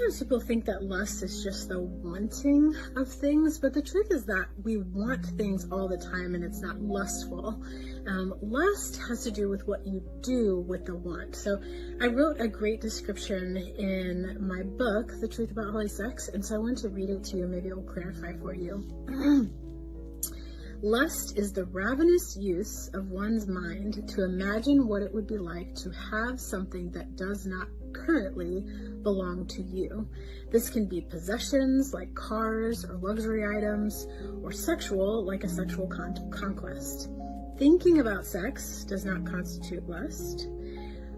Sometimes people think that lust is just the wanting of things, but the truth is that we want things all the time and it's not lustful. Lust has to do with what you do with the want. So I wrote a great description in my book, The Truth About Holy Sex, and so I want to read it to you. Maybe it will clarify for you. Lust is the ravenous use of one's mind to imagine what it would be like to have something that does not currently belong to you. This can be possessions like cars or luxury items, or sexual like a sexual conquest. Thinking about sex does not constitute lust.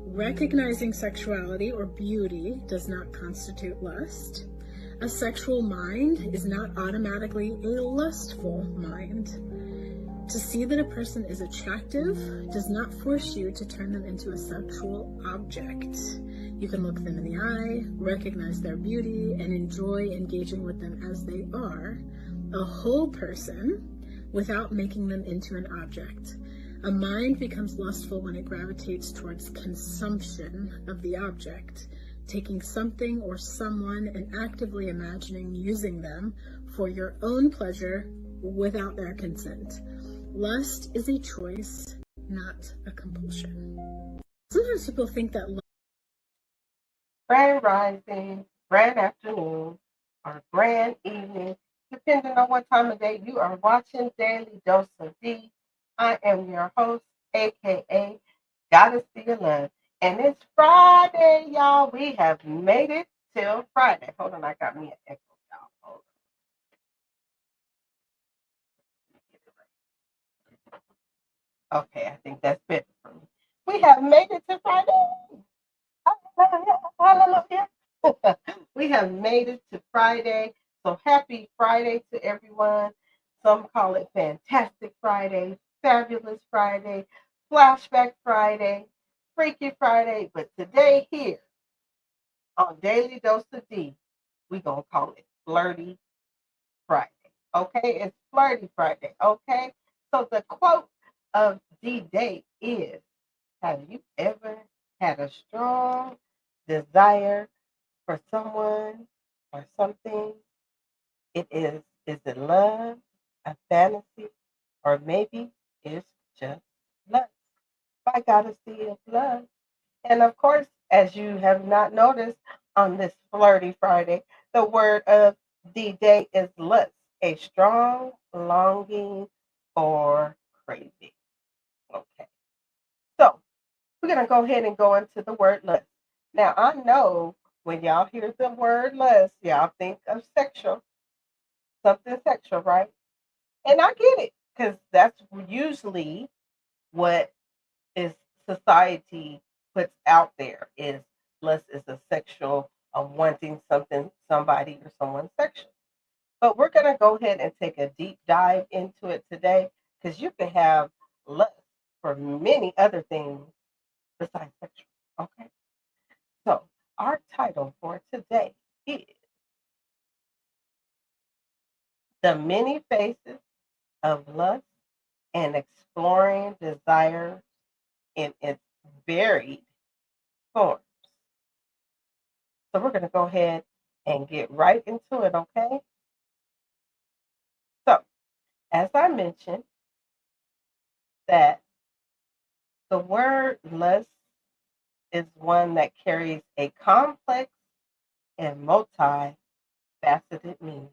Recognizing sexuality or beauty does not constitute lust. A sexual mind is not automatically a lustful mind. To see that a person is attractive does not force you to turn them into a sexual object. You can look them in the eye, recognize their beauty, and enjoy engaging with them as they are, a whole person, without making them into an object. A mind becomes lustful when it gravitates towards consumption of the object, taking something or someone and actively imagining using them for your own pleasure without their consent. Lust is a choice, not a compulsion. Sometimes people think that Grand rising, grand afternoon, or grand evening, depending on what time of day you are watching Daily Dose of D. I am your host, aka GODDESSDEEOFLUV, and it's Friday, y'all. We have made it till Friday. Hold on, I got me an echo, y'all. Hold on. Okay, I think that's better for me. We have made it to Friday. Hallelujah. We have made it to Friday. So happy Friday to everyone. Some call it Fantastic Friday, Fabulous Friday, Flashback Friday, Freaky Friday. But today here on Daily Dose of D, we're going to call it Flirty Friday. Okay? It's Flirty Friday. Okay? So the quote of the day is, have you ever had a strong desire for someone or something? Is it love, a fantasy, or maybe it's just lust? By Goddessy of Love. And of course, as you have not noticed on this Flirty Friday, the word of the day is lust, a strong longing or craving. Okay. So we're going to go ahead and go into the word lust. Now, I know when y'all hear the word lust, y'all think of sexual, something sexual, right? And I get it, because that's usually what is society puts out there is lust is a sexual of wanting something, somebody, or someone sexual. But we're going to go ahead and take a deep dive into it today, because you can have lust for many other things besides sexual. Okay. So our title for today is The Many Faces of Lust and Exploring Desire in its Varied Forms. So we're going to go ahead and get right into it, okay? So, as I mentioned, that the word lust is one that carries a complex and multifaceted meaning,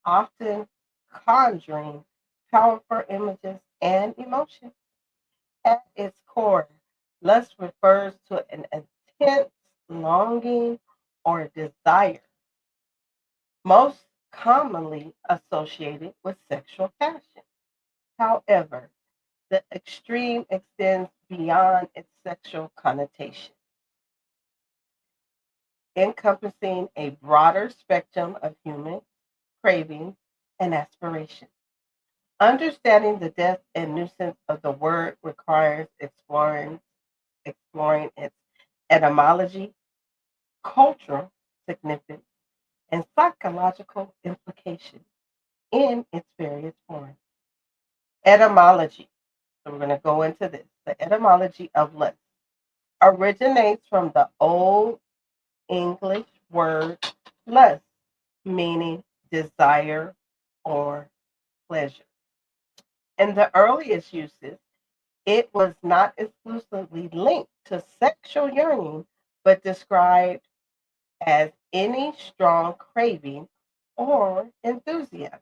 often conjuring powerful images and emotions. At its core, lust refers to an intense longing or desire, most commonly associated with sexual passion. However, the extreme extends beyond its sexual connotation, encompassing a broader spectrum of human cravings and aspirations. Understanding the depth and nuisance of the word requires exploring its etymology, cultural significance, and psychological implications in its various forms. Etymology. So we're going to go into this. The etymology of lust originates from the Old English word lust, meaning desire or pleasure. In the earliest uses, it was not exclusively linked to sexual yearning, but described as any strong craving or enthusiasm.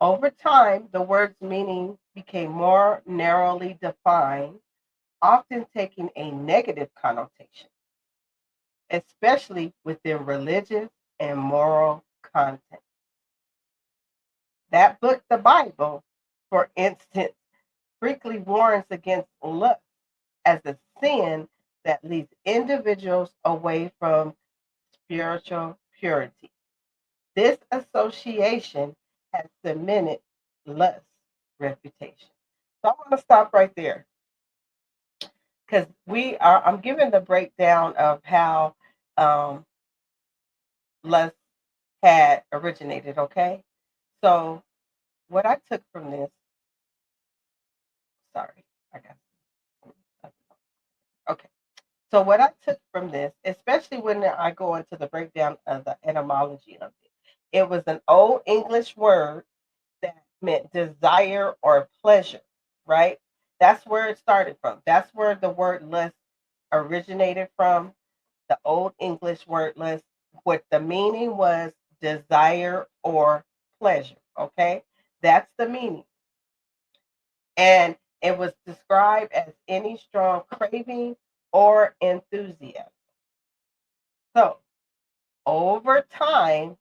Over time, the word's meaning became more narrowly defined, often taking a negative connotation, especially within religious and moral content. That book, the Bible, for instance, frequently warns against lust as a sin that leads individuals away from spiritual purity. This association has cemented lust's reputation. So I want to stop right there because I'm giving the breakdown of how um, lust had originated, okay? So what I took from this, sorry, I got okay. So what I took from this, especially when I go into the breakdown of the etymology of it was an old English word that meant desire or pleasure, right? That's where it started from. That's where the word lust originated from, the old English word lust. What the meaning was desire or pleasure, okay? That's the meaning. And it was described as any strong craving or enthusiasm. So over time,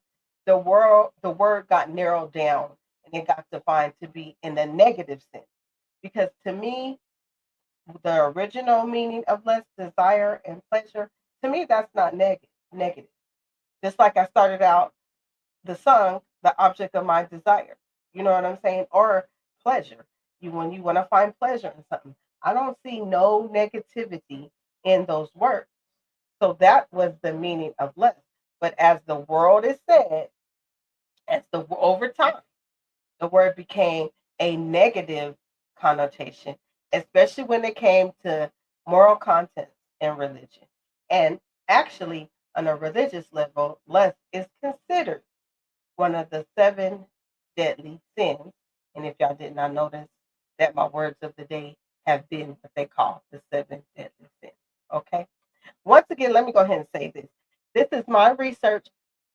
the word got narrowed down and it got defined to be in the negative sense. Because to me, the original meaning of lust, desire, and pleasure, to me, that's not negative. Just like I started out the song, the object of my desire. You know what I'm saying? Or pleasure. When you want to find pleasure in something. I don't see no negativity in those words. So that was the meaning of lust. But as the world is said, over time, the word became a negative connotation, especially when it came to moral content in religion. And actually, on a religious level, lust is considered one of the seven deadly sins. And if y'all did not notice that my words of the day have been what they call the seven deadly sins. Okay. Once again, let me go ahead and say this. This is my research.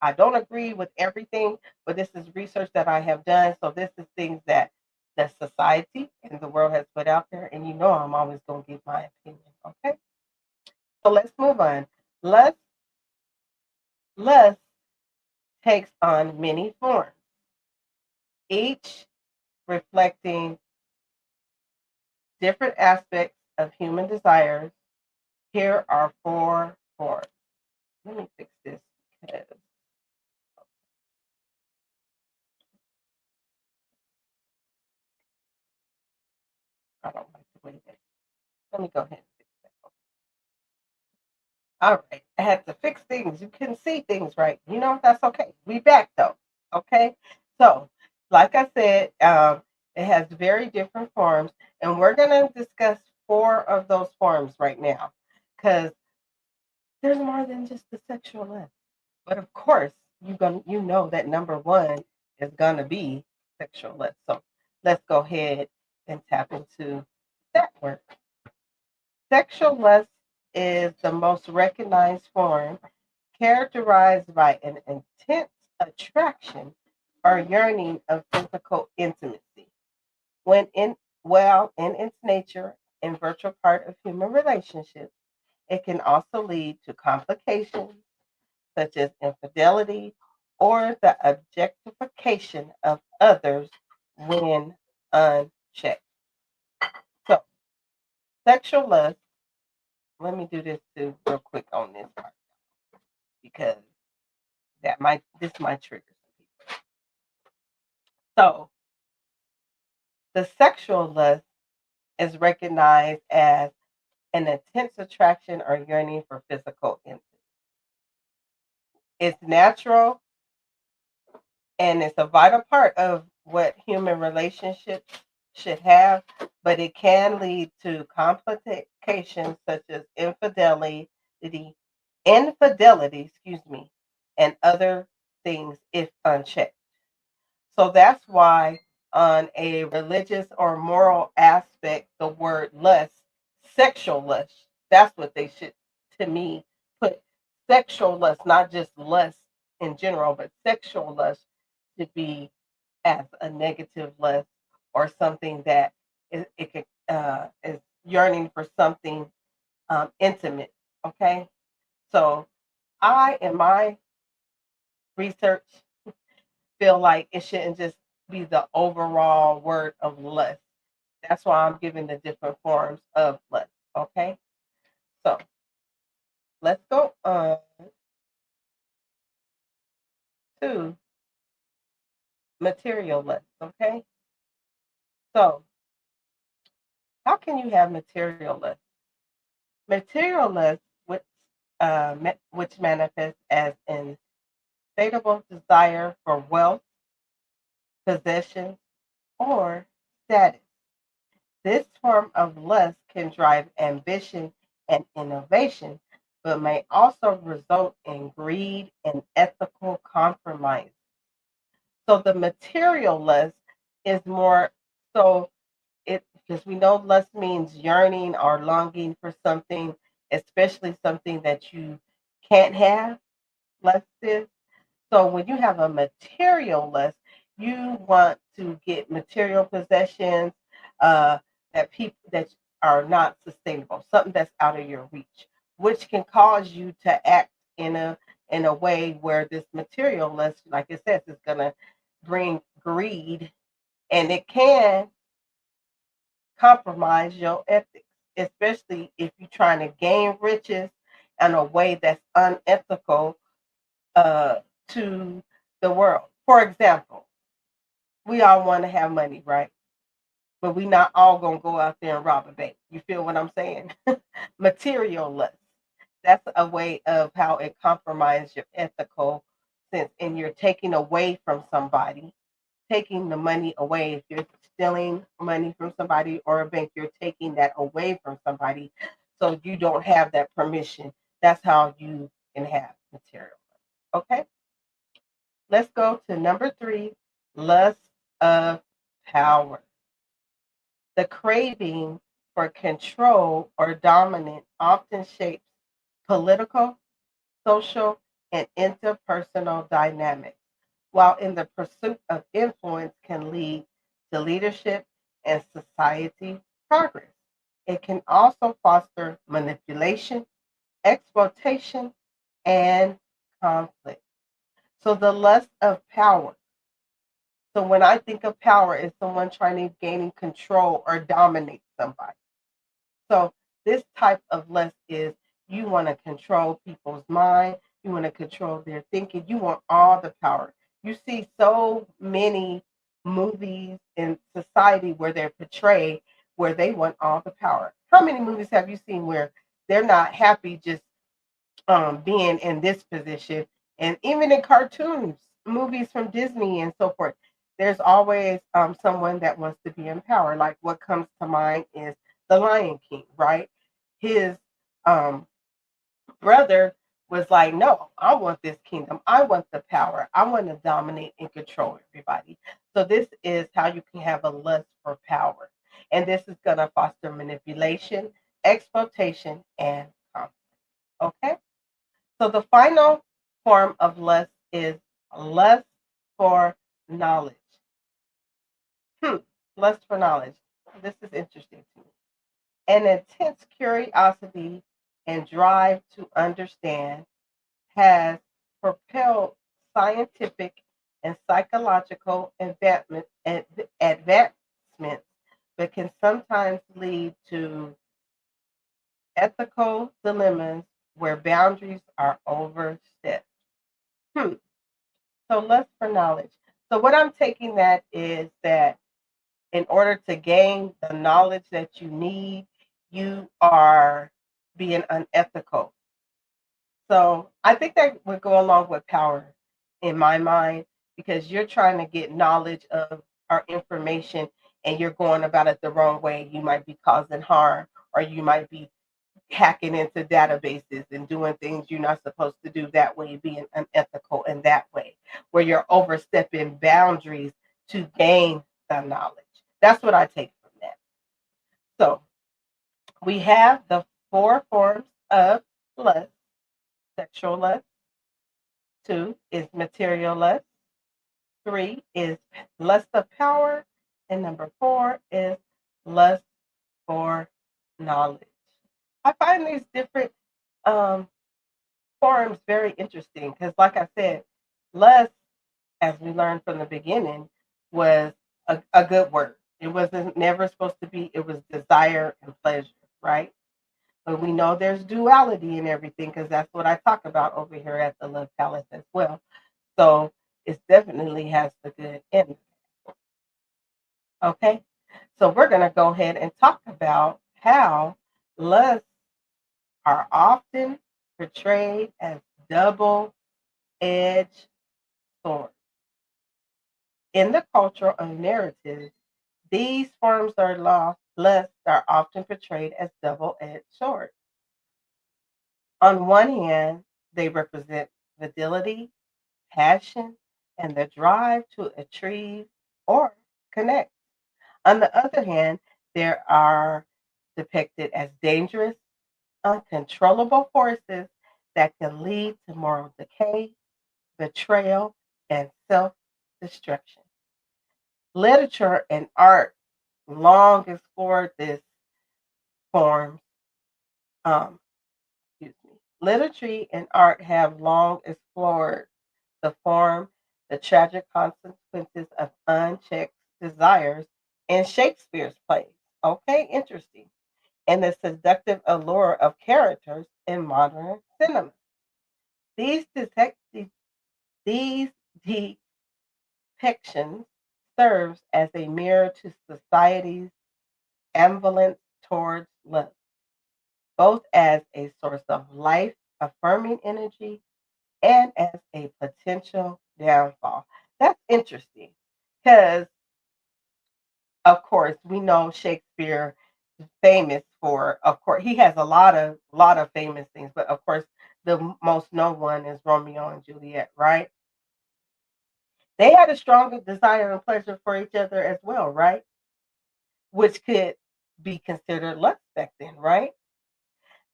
I don't agree with everything, but this is research that I have done. So this is things that the society and the world has put out there. And you know I'm always going to give my opinion. Okay. So let's move on. Lust takes on many forms, each reflecting different aspects of human desires. Here are four forms. Let me fix this because I don't like the way that. Let me go ahead and fix that. All right. I had to fix things. You couldn't see things right. You know, that's okay. We back though. Okay. So, like I said, it has very different forms, and we're going to discuss four of those forms right now because there's more than just the sexual lust. But of course, you know that number one is gonna be sexual lust. So let's go ahead and tap into that word. Sexual lust is the most recognized form, characterized by an intense attraction or yearning of physical intimacy. When in its nature and virtual part of human relationships, it can also lead to complications such as infidelity or the objectification of others when unchecked. So, sexual lust, let me do this too real quick on this part because this might trigger some people. So, the sexual lust is recognized as an intense attraction or yearning for physical intimacy. It's natural and it's a vital part of what human relationships should have, but it can lead to complications such as infidelity infidelity, and other things if unchecked. So that's why, on a religious or moral aspect, the word lust, sexual lust, that's what they should, to me, put sexual lust, not just lust in general, but sexual lust should be as a negative lust or something that is yearning for something intimate. Okay, so I, in my research, feel like it shouldn't just be the overall word of lust. That's why I'm giving the different forms of lust. Okay, so let's go on to material lust. Okay, so how can you have material lust? Material lust, which manifests as an insatiable desire for wealth, possession, or status. This form of lust can drive ambition and innovation, but may also result in greed and ethical compromise. So the material lust is more so it because we know lust means yearning or longing for something, especially something that you can't have. Lust is. So when you have a material list, you want to get material possessions uh, that people that are not sustainable, something that's out of your reach, which can cause you to act in a way where this material list, like it says, is gonna bring greed, and it can compromise your ethics, especially if you're trying to gain riches in a way that's unethical uh, to the world. For example, we all want to have money, right? But we not all gonna go out there and rob a bank. You feel what I'm saying? Materialist. That's a way of how it compromises your ethical sense, and you're taking away from somebody, taking the money away. If you're stealing money from somebody or a bank, you're taking that away from somebody, so you don't have that permission. That's how you can have material. Okay. Let's go to number 3, lust of power. The craving for control or dominance often shapes political, social, and interpersonal dynamics, while in the pursuit of influence can lead to leadership and society progress. It can also foster manipulation, exploitation, and conflict. So the lust of power. So when I think of power, it's someone trying to gain control or dominate somebody. So this type of lust is you want to control people's mind, you want to control their thinking, you want all the power. You see so many movies in society where they're portrayed where they want all the power. How many movies have you seen where they're not happy just being in this position? And even in cartoons, movies from Disney and so forth, there's always someone that wants to be in power. Like what comes to mind is the Lion King, right? His um, brother was like, no, I want this kingdom. I want the power. I want to dominate and control everybody. So this is how you can have a lust for power. And this is going to foster manipulation, exploitation, and conflict. Okay? So the final form of lust is lust for knowledge. Hmm, lust for knowledge. This is interesting to me. An intense curiosity and drive to understand has propelled scientific and psychological advancements, but can sometimes lead to ethical dilemmas where boundaries are overstepped. Hmm. So lust for knowledge. So what I'm taking that is that in order to gain the knowledge that you need, you are being unethical. So I think that would go along with power in my mind because you're trying to get knowledge of our information and you're going about it the wrong way. You might be causing harm or you might be hacking into databases and doing things you're not supposed to do that way, being unethical in that way, where you're overstepping boundaries to gain the knowledge. That's what I take from that. So we have the 4 forms of lust: sexual lust, 2 is material lust, 3 is lust of power, and number 4 is lust for knowledge. I find these different um, forms very interesting because, like I said, lust, as we learned from the beginning, was a good word. It wasn't never supposed to be, it was desire and pleasure, right? But we know there's duality in everything because that's what I talk about over here at the Love Palace as well. So it definitely has the good in it. Okay? So we're going to go ahead and talk about how lusts are often portrayed as double edged swords. In the cultural narrative, these forms of lust are often portrayed as double edged swords. On one hand, they represent fidelity, passion, and the drive to achieve or connect. On the other hand, they are depicted as dangerous, uncontrollable forces that can lead to moral decay, betrayal, and self destruction. Literature and art long explored this form. Um, excuse me. Literature and art have long explored the form, the tragic consequences of unchecked desires in Shakespeare's plays. Okay, interesting. And the seductive allure of characters in modern cinema. These, these depictions serves as a mirror to society's ambivalence towards love, both as a source of life affirming energy and as a potential downfall. That's interesting because, of course, we know Shakespeare is famous for, of course, he has a lot of famous things, but of course, the most known one is Romeo and Juliet, right? They had a stronger desire and pleasure for each other as well, right? Which could be considered lust back then, right?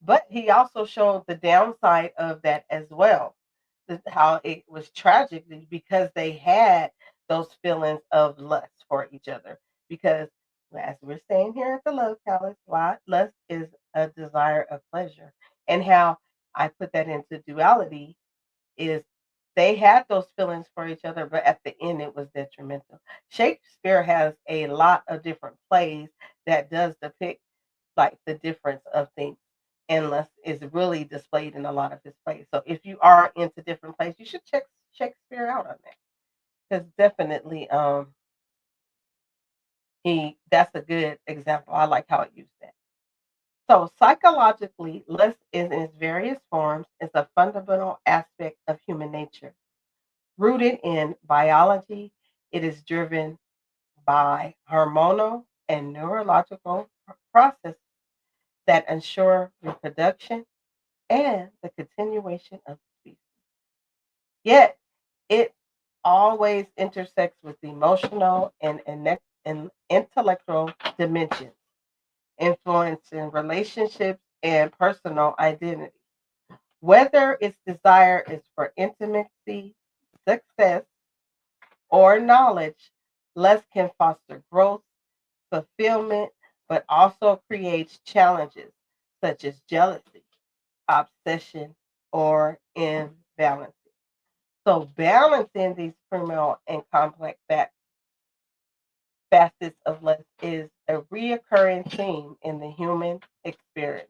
But he also showed the downside of that as well, how it was tragic because they had those feelings of lust for each other. Because, as we're saying here at the Love Palace, lust is a desire of pleasure. And how I put that into duality is they had those feelings for each other, but at the end it was detrimental. Shakespeare has a lot of different plays that does depict like the difference of things. Endless is really displayed in a lot of his plays. So if you are into different plays, you should check Shakespeare out on that. Because definitely he that's a good example. I like how it used that. So psychologically, lust in its various forms is a fundamental aspect of human nature. Rooted in biology, it is driven by hormonal and neurological processes that ensure reproduction and the continuation of the species. Yet, it always intersects with emotional and intellectual dimensions, influencing relationships and personal identity. Whether its desire is for intimacy, success, or knowledge, lust can foster growth, fulfillment, but also creates challenges such as jealousy, obsession, or imbalance. So balancing these criminal and complex facets of lust is a reoccurring theme in the human experience.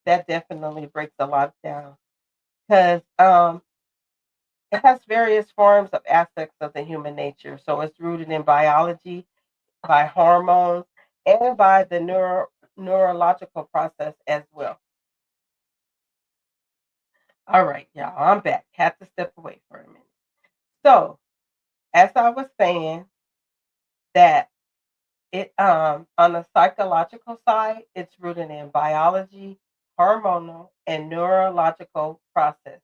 That definitely breaks a lot down because it has various forms of aspects of the human nature. So it's rooted in biology, by hormones, and by the neurological process as well. All right, y'all, I'm back. Had to step away for a minute. So, as I was saying, that It on the psychological side, it's rooted in biology, hormonal, and neurological process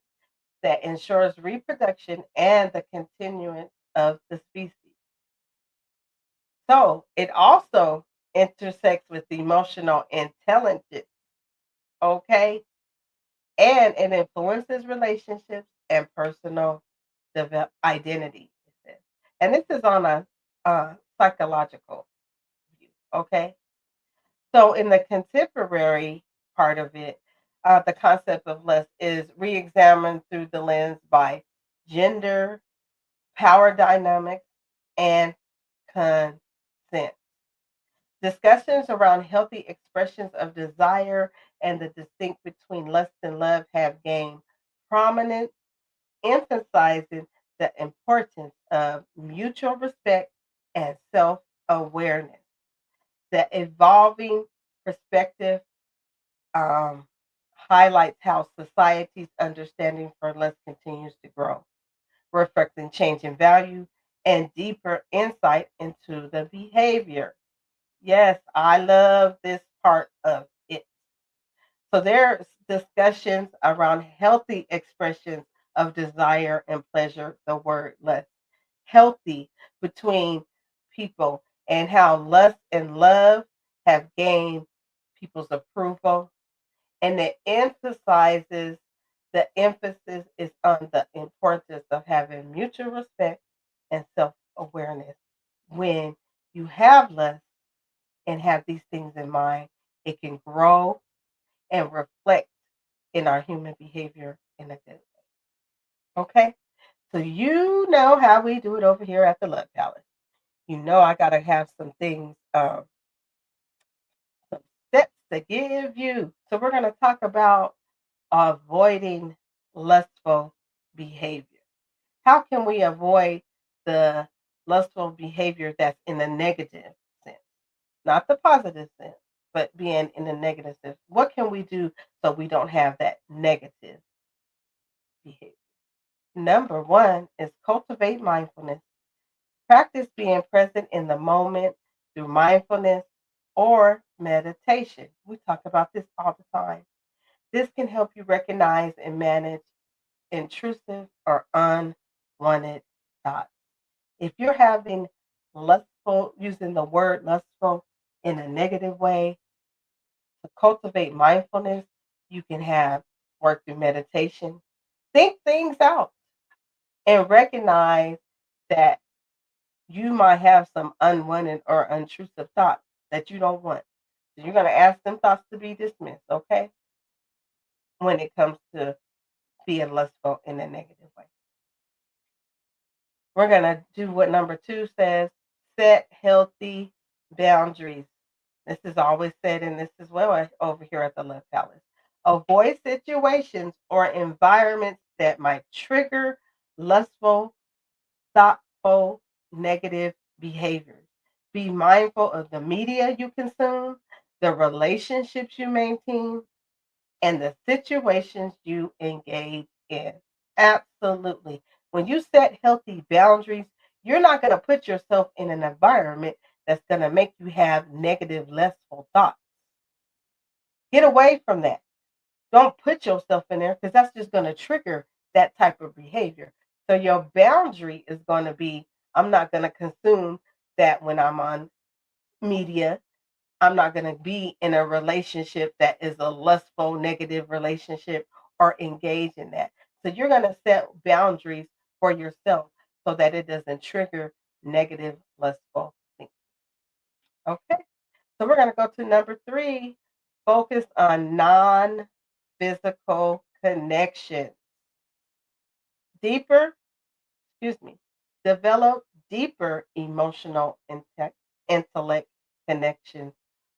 that ensures reproduction and the continuance of the species. So it also intersects with emotional intelligence, okay? And it influences relationships and personal identity. It says. And this is on a psychological view, okay? So in the contemporary part of it, the concept of lust is re-examined through the lens by gender, power dynamics, and consent. Discussions around healthy expressions of desire and the distinct between lust and love have gained prominence, emphasizing the importance of mutual respect and self awareness. The evolving perspective um, highlights how society's understanding for lust continues to grow, reflecting change in value and deeper insight into the behavior. Yes, I love this part of it. So there's discussions around healthy expressions of desire and pleasure, the word lust, healthy between people, and how lust and love have gained people's approval. And it emphasizes the emphasis is on the importance of having mutual respect and self awareness. When you have lust and have these things in mind, it can grow and reflect in our human behavior in a good way. Okay? So you know how we do it over here at the Love Palace. You know I gotta have some things, some steps to give you. So we're gonna talk about avoiding lustful behavior. How can we avoid the lustful behavior that's in the negative sense? Not the positive sense, but being in the negative sense. What can we do so we don't have that negative behavior? Number one is cultivate mindfulness. Practice being present in the moment through mindfulness or meditation. We talk about this all the time. This can help you recognize and manage intrusive or unwanted thoughts. If you're having lustful, using the word lustful in a negative way, to cultivate mindfulness, you can have work through meditation, think things out, and recognize that you might have some unwanted or intrusive thoughts that you don't want. So you're going to ask them thoughts to be dismissed, okay? When it comes to being lustful in a negative way. We're going to do what number 2 says, set healthy boundaries. This is always said, and this is well over here at the Love Palace. Avoid situations or environments that might trigger lustful, thoughtful, negative behaviors. Be mindful of the media you consume, the relationships you maintain, and the situations you engage in. Absolutely. When you set healthy boundaries, you're not going to put yourself in an environment that's going to make you have negative, lustful thoughts. Get away from that. Don't put yourself in there because that's just going to trigger that type of behavior. So your boundary is going to be I'm not going to consume that when I'm on media. I'm not going to be in a relationship that is a lustful, negative relationship or engage in that. So you're going to set boundaries for yourself so that it doesn't trigger negative, lustful things. Okay. So we're going to go to number 3, focus on non physical connection. Deeper, excuse me, develop deeper emotional intellect connections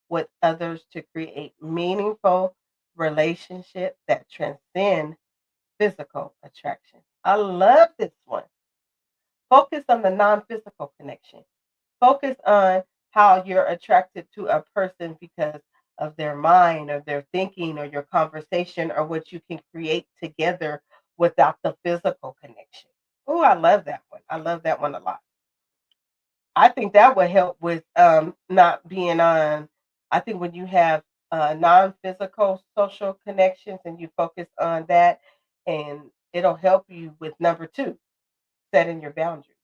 with others to create meaningful relationships that transcend physical attraction. I love this one. Focus on the non physical connection. Focus on how you're attracted to a person because of their mind or their thinking or your conversation or what you can create together without the physical connection. Oh, I love that one. I love that one a lot. I think that would help with not being on. I think when you have non-physical social connections and you focus on that, and it'll help you with number two, setting your boundaries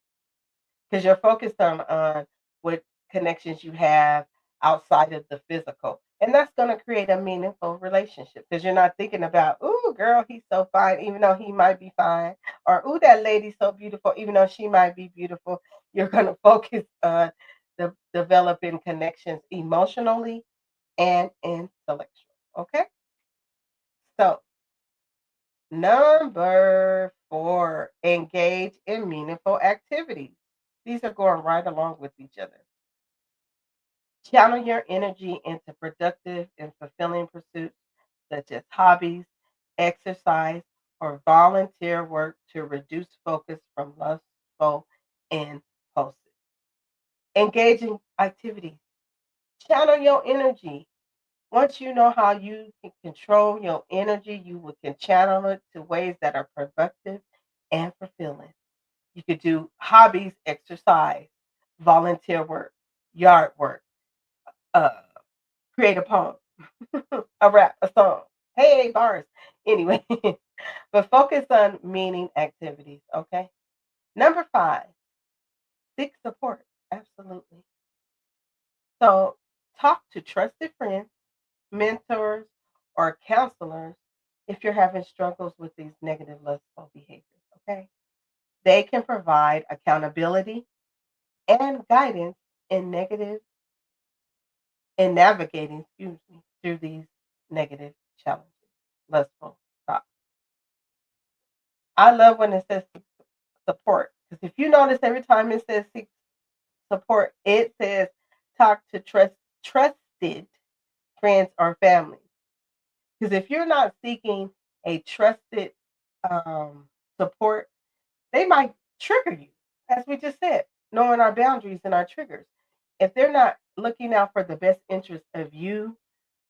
because you're focused on what connections you have outside of the physical. And that's going to create a meaningful relationship because you're not thinking about, ooh, girl, he's so fine, even though he might be fine, or ooh, that lady's so beautiful, even though she might be beautiful. You're going to focus on developing connections emotionally and intellectual. Okay. So, number four, engage in meaningful activities. These are going right along with each other. Channel your energy into productive and fulfilling pursuits such as hobbies, exercise, or volunteer work to reduce focus from lustful impulses. Engaging activities. Channel your energy. Once you know how you can control your energy, can channel it to ways that are productive and fulfilling. You could do hobbies, exercise, volunteer work, yard work, uh, create a poem, a rap, a song. Hey, bars. Anyway, but focus on meaning activities, okay? Number five, seek support. Absolutely. So talk to trusted friends, mentors, or counselors if you're having struggles with these negative lustful behaviors, okay? They can provide accountability and guidance in navigating, through these negative challenges, lustful thoughts. I love when it says support because if you notice every time it says seek support, it says talk to trusted friends or family. Because if you're not seeking a trusted um, support, they might trigger you, as we just said, knowing our boundaries and our triggers. If they're not looking out for the best interest of you,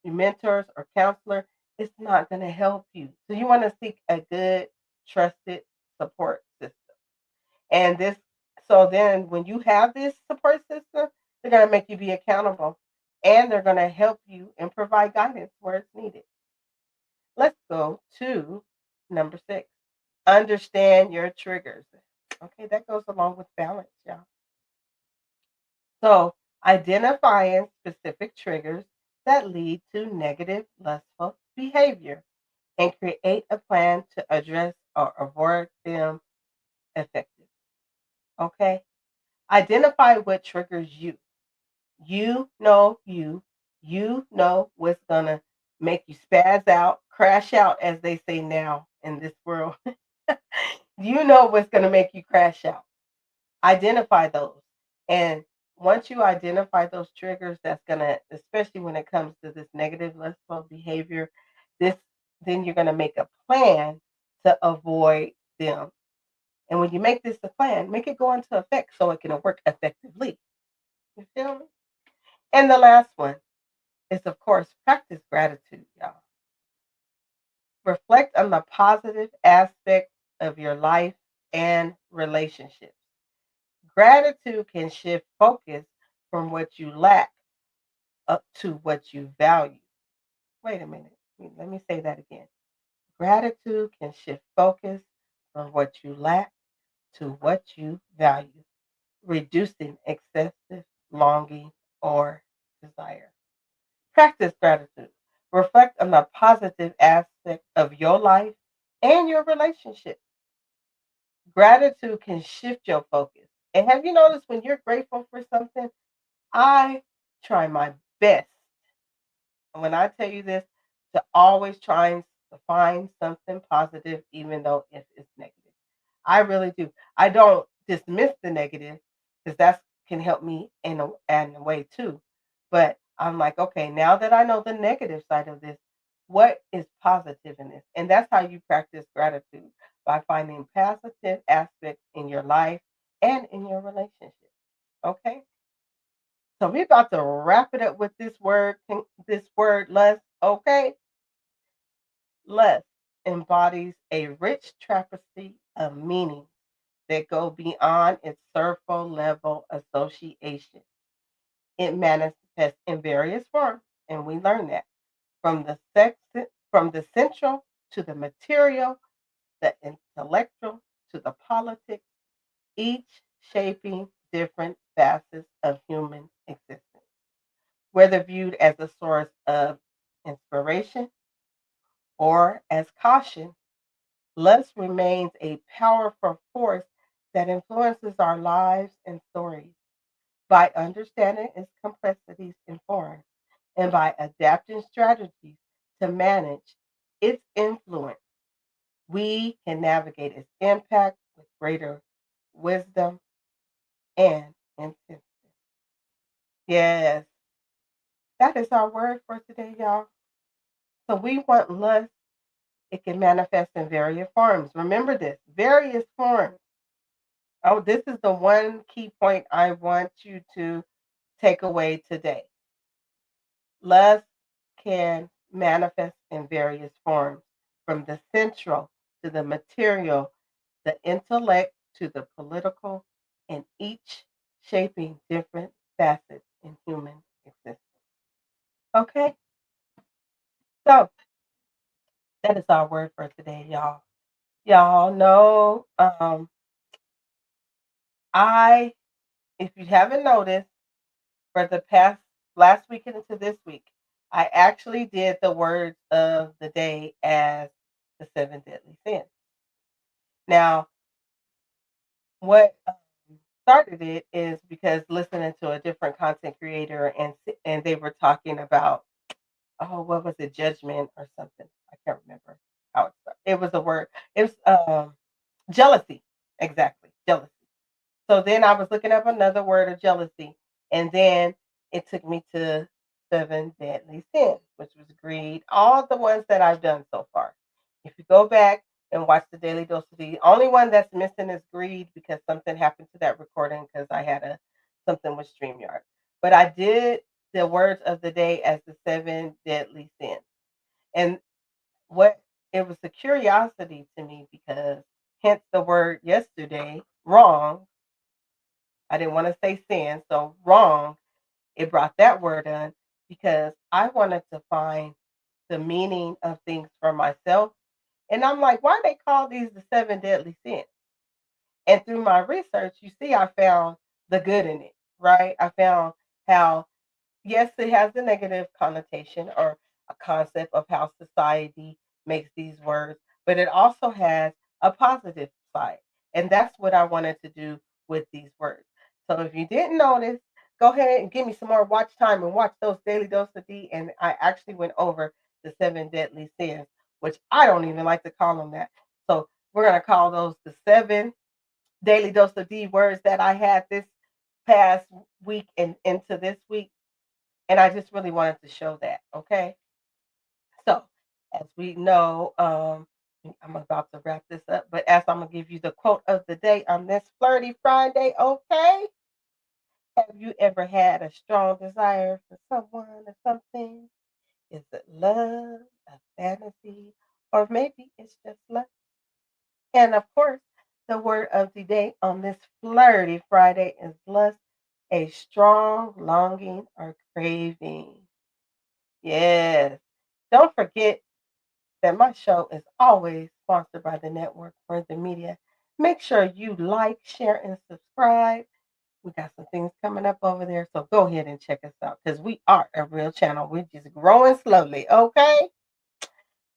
your mentors or counselor, it's not going to help you. So you want to seek a good, trusted support system. And this, so then when you have this support system, they're going to make you be accountable and they're going to help you and provide guidance where it's needed. Let's go to number six. Understand your triggers. Okay, that goes along with balance, y'all. So, identifying specific triggers that lead to negative, lustful behavior and create a plan to address or avoid them effectively. Okay, identify what triggers you. You know what's gonna make you spaz out, crash out, as they say now in this world. You know what's gonna make you crash out. Identify those. And once you identify those triggers, that's gonna, especially when it comes to this negative lustful behavior, this then you're gonna make a plan to avoid them. And when you make this a plan, make it go into effect so it can work effectively. You feel me? And the last one is, of course, practice gratitude, y'all. Reflect on the positive aspects of your life and relationships. Gratitude can shift focus from what you lack up to what you value. Wait a minute. Let me say that again. Gratitude can shift focus from what you lack to what you value, reducing excessive longing or desire. Practice gratitude. Reflect on the positive aspect of your life and your relationship. Gratitude can shift your focus. And have you noticed when you're grateful for something? I try my best, and when I tell you this, to always try and find something positive, even though if it's negative. I really do. I don't dismiss the negative because that can help me in a way too. But I'm like, okay, now that I know the negative side of this, what is positive in this? And that's how you practice gratitude by finding positive aspects in your life and in your relationship. Okay? So we're about to wrap it up with this word lust. Okay? Lust embodies a rich tapestry of meanings that go beyond its surface level association. It manifests in various forms, and we learn that from the central to the material, the intellectual to the politic, each shaping different facets of human existence. Whether viewed as a source of inspiration or as caution, lust remains a powerful force that influences our lives and stories. By understanding its complexities and forms, and by adapting strategies to manage its influence, we can navigate its impact with greater wisdom and intensity. Yes, that is our word for today, y'all. So we want lust. It can manifest in various forms. Remember this, various forms. Oh, this is the one key point I want you to take away today. Lust can manifest in various forms, from the central to the material, the intellect to the political, and each shaping different facets in human existence. Okay, so that is our word for today, y'all. Y'all know, I, if you haven't noticed, for the past last week and into this week, I actually did the words of the day as the seven deadly sins. Now, what started it is because listening to a different content creator, and they were talking about, oh, what was it, judgment or something? I can't remember how it started. It was a word. It was jealousy, exactly, jealousy. So then I was looking up another word of jealousy, and then it took me to seven deadly sins, which was greed. All the ones that I've done so far. If you go back and watch the Daily Dose of the only one that's missing is greed, because something happened to that recording because I had a something with StreamYard. But I did the words of the day as the seven deadly sins, and what it was a curiosity to me, because hence the word yesterday, wrong. I didn't want to say sin, so wrong. It brought that word in because I wanted to find the meaning of things for myself. And I'm like, why they call these the seven deadly sins? And through my research, you see, I found the good in it, right? I found how, yes, it has a negative connotation or a concept of how society makes these words, but it also has a positive side. And that's what I wanted to do with these words. So if you didn't notice, go ahead and give me some more watch time and watch those Daily Dose of D. And I actually went over the seven deadly sins, which I don't even like to call them that. So we're going to call those the seven Daily Dose of D words that I had this past week and into this week. And I just really wanted to show that. Okay. So, as we know, I'm about to wrap this up, but as I'm going to give you the quote of the day on this Flirty Friday, okay? Have you ever had a strong desire for someone or something? Is it love, a fantasy, or maybe it's just love? And of course, the word of the day on this Flirty Friday is lust, a strong longing or craving. Yes. Don't forget that my show is always sponsored by the network for the media. Make sure you like, share, and subscribe. We got some things coming up over there, so go ahead and check us out because we are a real channel. We're just growing slowly, okay?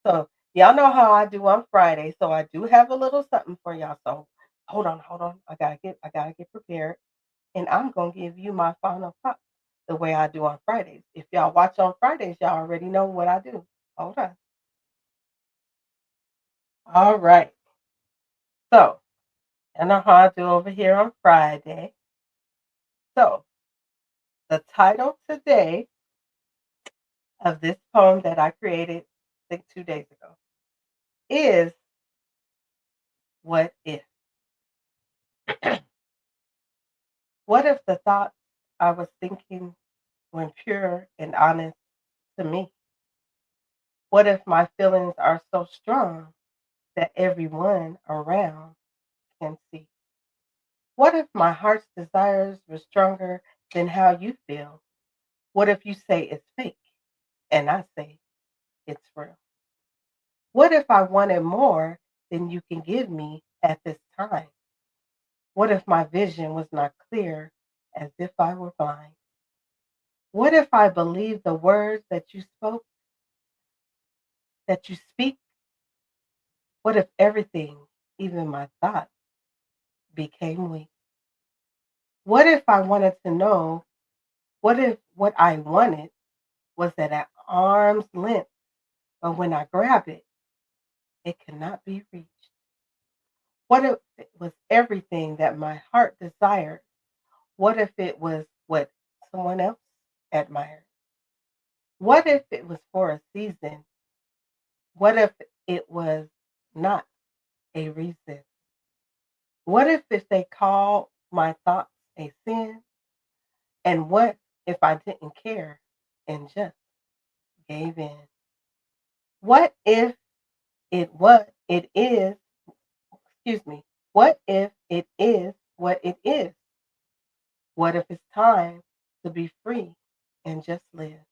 So y'all know how I do on Friday, so I do have a little something for y'all. So hold on. I gotta get prepared, and I'm gonna give you my final thought the way I do on Fridays. If y'all watch on Fridays, y'all already know what I do. Hold on. All right. So I know how I do over here on Friday. So the title today of this poem that I created, I think 2 days ago, is What If? What if the thoughts I was thinking were pure and honest to me? What if my feelings are so strong that everyone around can see? What if my heart's desires were stronger than how you feel? What if you say it's fake and I say it's real? What if I wanted more than you can give me at this time? What if my vision was not clear, as if I were blind? What if I believed the words that you spoke, that you speak? What if everything, even my thoughts, became weak? What if I wanted to know? What if what I wanted was at arm's length, but when I grab it, it cannot be reached? What if it was everything that my heart desired? What if it was what someone else admired? What if it was for a season? What if it was not a reason? What if they call my thoughts a sin? And what if I didn't care and just gave in? What if it is, excuse me, what if it is what it is? What if it's time to be free and just live?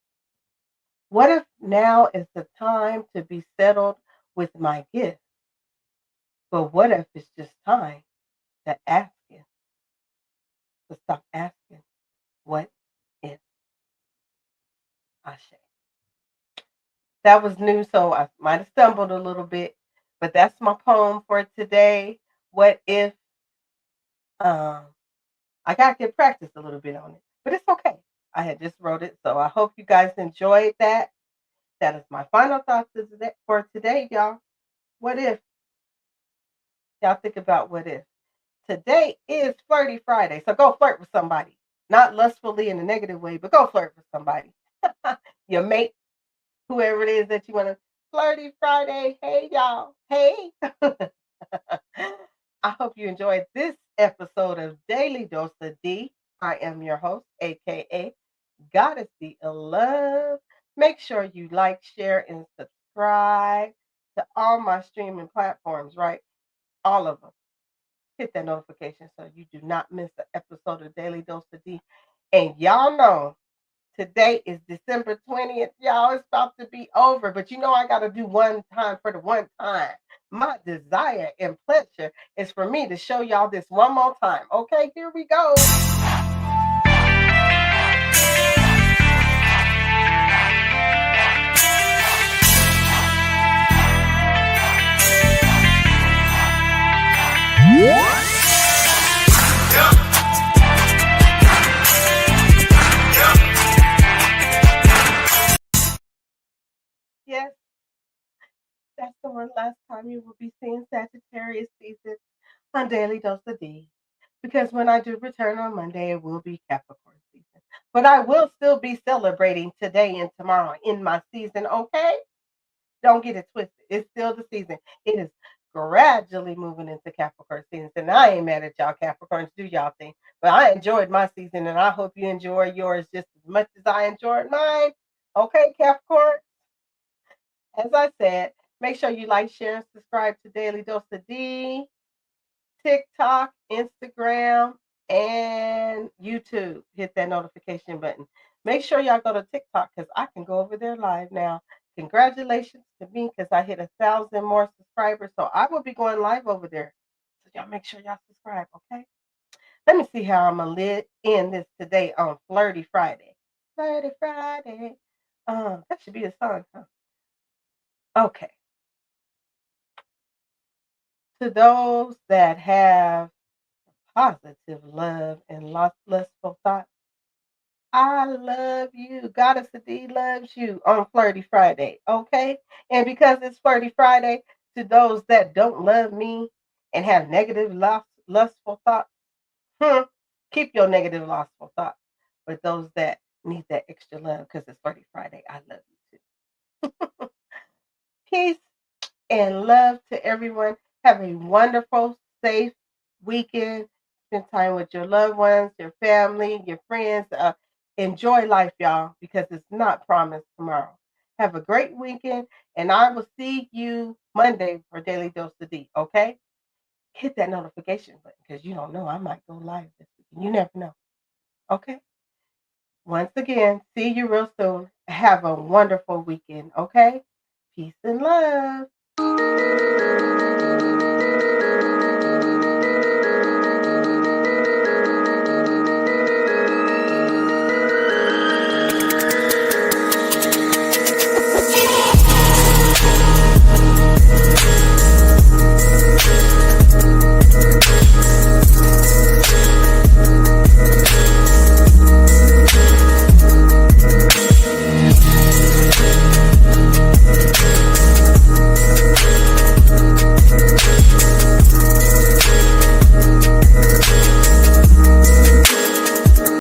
What if now is the time to be settled with my gift? But what if it's just time to ask it, to stop asking, what if I say? That was new, so I might have stumbled a little bit, but that's my poem for today. What if um, I got to get practice a little bit on it, but it's okay. I had just wrote it, so I hope you guys enjoyed that. That is my final thoughts for today, y'all. What if? Y'all think about what if. Today is Flirty Friday, so go flirt with somebody. Not lustfully in a negative way, but go flirt with somebody. Your mate, whoever it is that you want to. Flirty Friday. Hey, y'all. Hey. I hope you enjoyed this episode of Daily Dose of D. I am your host, aka Goddess D of Love. Make sure you like, share, and subscribe to all my streaming platforms, right? All of them. Hit that notification so you do not miss an episode of Daily Dose of D. And y'all know today is December 20th. Y'all, it's about to be over. But you know I got to do one time for the one time. My desire and pleasure is for me to show y'all this one more time. Okay, here we go. Yes, that's the one last time you will be seeing Sagittarius season on Daily Dose of D. Because when I do return on Monday, it will be Capricorn season. But I will still be celebrating today and tomorrow in my season, okay? Don't get it twisted. It's still the season. It is gradually moving into Capricorn season. And I ain't mad at y'all Capricorns, do y'all think? But I enjoyed my season and I hope you enjoy yours just as much as I enjoyed mine. Okay, Capricorn? As I said, make sure you like, share, and subscribe to Daily Dose of D, TikTok, Instagram, and YouTube. Hit that notification button. Make sure y'all go to TikTok because I can go over there live now. Congratulations to me because I hit 1,000 more subscribers. So I will be going live over there. So y'all make sure y'all subscribe, okay? Let me see how I'm going to end this today on Flirty Friday. Flirty Friday. That should be a song, huh? Okay. To those that have positive love and lustful thoughts, I love you. Goddess D loves you on Flirty Friday, okay? And because it's Flirty Friday, to those that don't love me and have negative lustful thoughts, keep your negative lustful thoughts. But those that need that extra love because it's Flirty Friday, I love you too. Peace and love to everyone. Have a wonderful, safe weekend. Spend time with your loved ones, your family, your friends. Enjoy life, y'all, because it's not promised tomorrow. Have a great weekend, and I will see you Monday for Daily Dose of D, okay? hit that notification button because you don't know, I might go live this weekend. You never know. Okay? Once again, see you real soon. Have a wonderful weekend. Okay? Peace and love.